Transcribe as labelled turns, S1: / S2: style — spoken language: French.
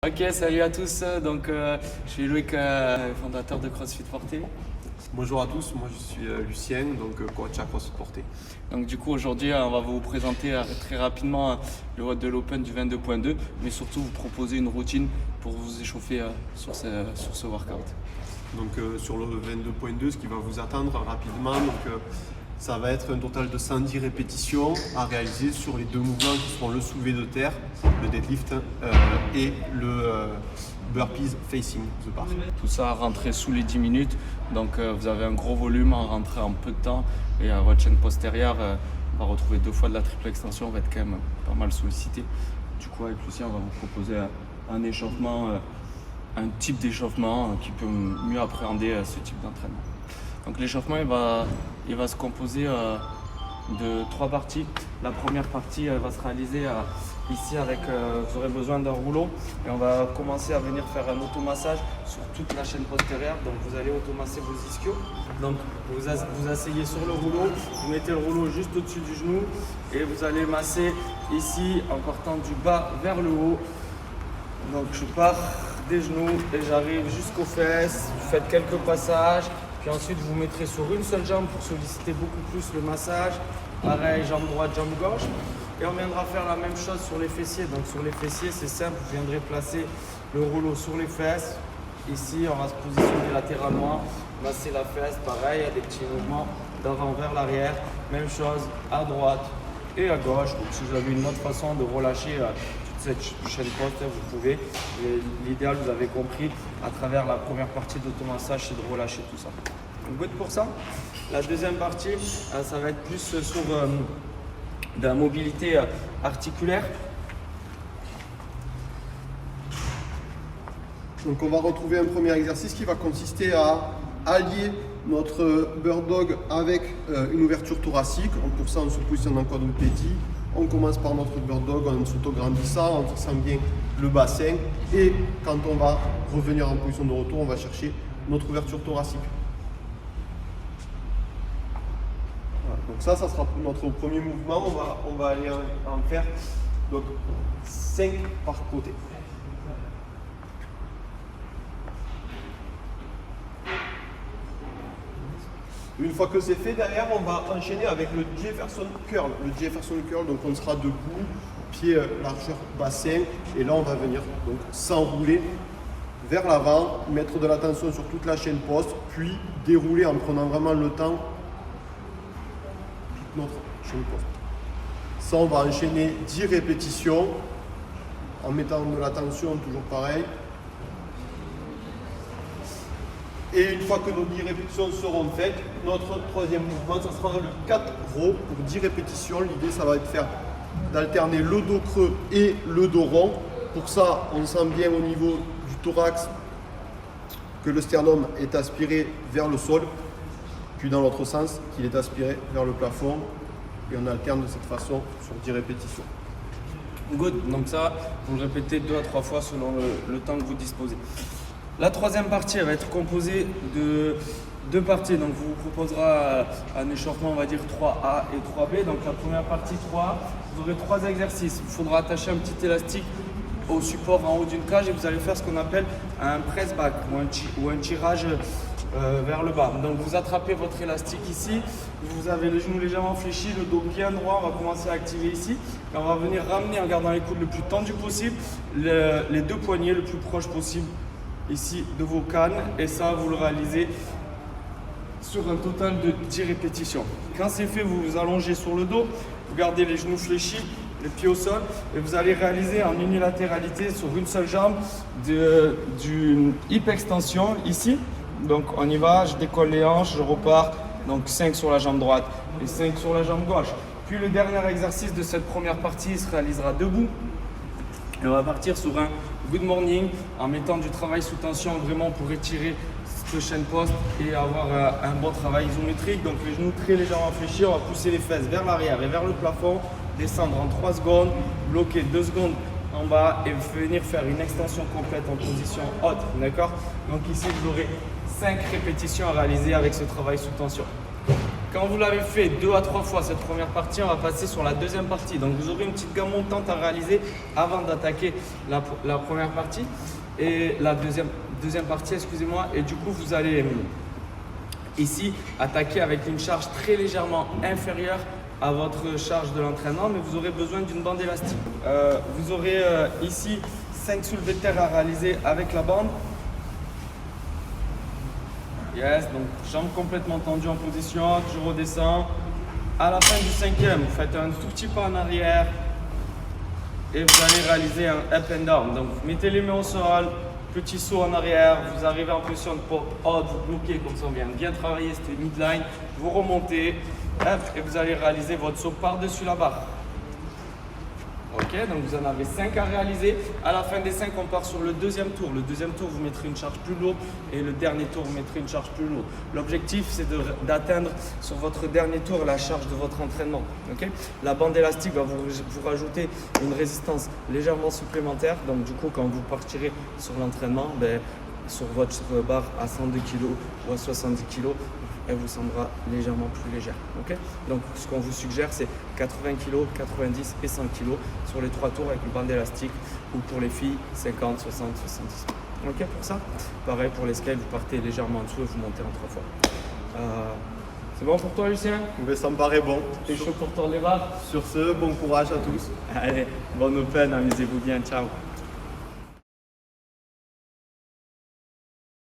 S1: Ok, salut à tous. Je suis Loïc, fondateur de CrossFit Porté.
S2: Bonjour à tous, moi je suis Lucien, coach à CrossFit Porté.
S1: Donc du coup aujourd'hui on va vous présenter très rapidement le WOD de l'Open du 22.2, mais surtout vous proposer une routine pour vous échauffer sur ce workout.
S2: Sur le 22.2, ce qui va vous attendre rapidement, ça va être un total de 110 répétitions à réaliser sur les deux mouvements qui seront le soulevé de terre, le deadlift et le burpees facing the bar.
S1: Tout ça à rentrer sous les 10 minutes, donc vous avez un gros volume à rentrer en peu de temps et votre chaîne postérieure va retrouver 2 fois de la triple extension, on va être quand même pas mal sollicité. Du coup avec Lucien on va vous proposer un échauffement, un type d'échauffement qui peut mieux appréhender ce type d'entraînement. Donc l'échauffement il va se composer de 3 parties. La première partie va se réaliser ici avec, vous aurez besoin d'un rouleau et on va commencer à venir faire un automassage sur toute la chaîne postérieure. Donc vous allez automasser vos ischios. Donc vous asseyez sur le rouleau, vous mettez le rouleau juste au-dessus du genou et vous allez masser ici en partant du bas vers le haut. Donc je pars des genoux et j'arrive jusqu'aux fesses, vous faites quelques passages. Puis ensuite, vous mettrez sur une seule jambe pour solliciter beaucoup plus le massage. Pareil, jambe droite, jambe gauche. Et on viendra faire la même chose sur les fessiers. Donc sur les fessiers, c'est simple, vous viendrez placer le rouleau sur les fesses. Ici, on va se positionner latéralement, masser la fesse. Pareil, il y a des petits mouvements d'avant vers l'arrière. Même chose à droite et à gauche. Donc si vous avez une autre façon de relâcher cette chaîne poste, vous pouvez. L'idéal, vous avez compris, à travers la première partie d'automassage, c'est de relâcher tout ça. Good pour ça. La deuxième partie, ça va être plus sur de la mobilité articulaire.
S2: Donc on va retrouver un premier exercice qui va consister à allier notre bird dog avec une ouverture thoracique. Pour ça, on se positionne en quadrupédie. On commence par notre bird dog en s'auto-grandissant, en fixant bien le bassin. Et quand on va revenir en position de retour, on va chercher notre ouverture thoracique. Voilà. Donc ça sera notre premier mouvement. On va aller en faire donc 5 par côté. Une fois que c'est fait, derrière, on va enchaîner avec le Jefferson Curl. Le Jefferson Curl, donc on sera debout, pied largeur bassin, et là on va venir donc s'enrouler vers l'avant, mettre de la tension sur toute la chaîne poste, puis dérouler en prenant vraiment le temps toute notre chaîne poste. Ça, on va enchaîner 10 répétitions en mettant de la tension, toujours pareil. Et une fois que nos 10 répétitions seront faites, notre troisième mouvement, ça sera le 4 rows pour 10 répétitions. L'idée, ça va être d'alterner le dos creux et le dos rond. Pour ça, on sent bien au niveau du thorax que le sternum est aspiré vers le sol, puis dans l'autre sens, qu'il est aspiré vers le plafond. Et on alterne de cette façon sur 10 répétitions.
S1: Good, donc ça, vous le répétez 2 à 3 fois selon le temps que vous disposez. La troisième partie elle va être composée de 2 parties. Donc, vous proposera un échauffement, on va dire 3A et 3B. Donc, la première partie 3A, vous aurez 3 exercices. Il faudra attacher un petit élastique au support en haut d'une cage et vous allez faire ce qu'on appelle un press back ou un tirage vers le bas. Donc, vous attrapez votre élastique ici. Vous avez le genou légèrement fléchi, le dos bien droit. On va commencer à activer ici. Et on va venir ramener en gardant les coudes le plus tendus possible, les 2 poignets le plus proches possible ici de vos cannes, et ça vous le réalisez sur un total de 10 répétitions. Quand c'est fait, vous vous allongez sur le dos, vous gardez les genoux fléchis, les pieds au sol, et vous allez réaliser en unilatéralité sur une seule jambe du hip extension ici. Donc on y va, je décolle les hanches, je repars, donc 5 sur la jambe droite et 5 sur la jambe gauche. Puis le dernier exercice de cette première partie se réalisera debout. Et on va partir sur un good morning en mettant du travail sous tension vraiment pour étirer cette chaîne poste et avoir un bon travail isométrique. Donc les genoux très légèrement fléchis, on va pousser les fesses vers l'arrière et vers le plafond, descendre en 3 secondes, bloquer 2 secondes en bas et venir faire une extension complète en position haute. D'accord? Donc ici vous aurez 5 répétitions à réaliser avec ce travail sous tension. Quand vous l'avez fait 2 à 3 fois cette première partie, on va passer sur la deuxième partie. Donc vous aurez une petite gamme montante à réaliser avant d'attaquer la première partie et la deuxième partie, excusez-moi. Et du coup, vous allez ici attaquer avec une charge très légèrement inférieure à votre charge de l'entraînement, mais vous aurez besoin d'une bande élastique. Vous aurez ici 5 soulevés de terre à réaliser avec la bande. Yes, donc jambes complètement tendues en position, je redescends. À la fin du 5e, vous faites un tout petit pas en arrière et vous allez réaliser un up and down. Donc vous mettez les mains au sol, petit saut en arrière, vous arrivez en position de pop out, vous bloquez comme ça on vient bien travailler, c'était midline, vous remontez hop, et vous allez réaliser votre saut par-dessus la barre. Ok, donc vous en avez 5 à réaliser. À la fin des 5, on part sur le deuxième tour. Le deuxième tour, vous mettrez une charge plus lourde et le dernier tour, vous mettrez une charge plus lourde. L'objectif, c'est d'atteindre sur votre dernier tour la charge de votre entraînement. Okay, la bande élastique va vous rajouter une résistance légèrement supplémentaire. Donc du coup, quand vous partirez sur l'entraînement, sur votre barre à 102 kg ou à 70 kg, elle vous semblera légèrement plus légère. Okay, donc ce qu'on vous suggère, c'est 80 kg, 90 et 100 kg sur les 3 tours avec une bande élastique, ou pour les filles 50, 60, 70. Ok pour ça. Pareil pour les scales, vous partez légèrement en dessous et vous montez en 3 fois. C'est bon pour toi, Lucien?
S2: Mais ça me paraît bon.
S1: T'es chaud pour tourner les barres?
S2: Sur ce, bon courage à tous.
S1: Allez, bon open, amusez-vous bien, ciao.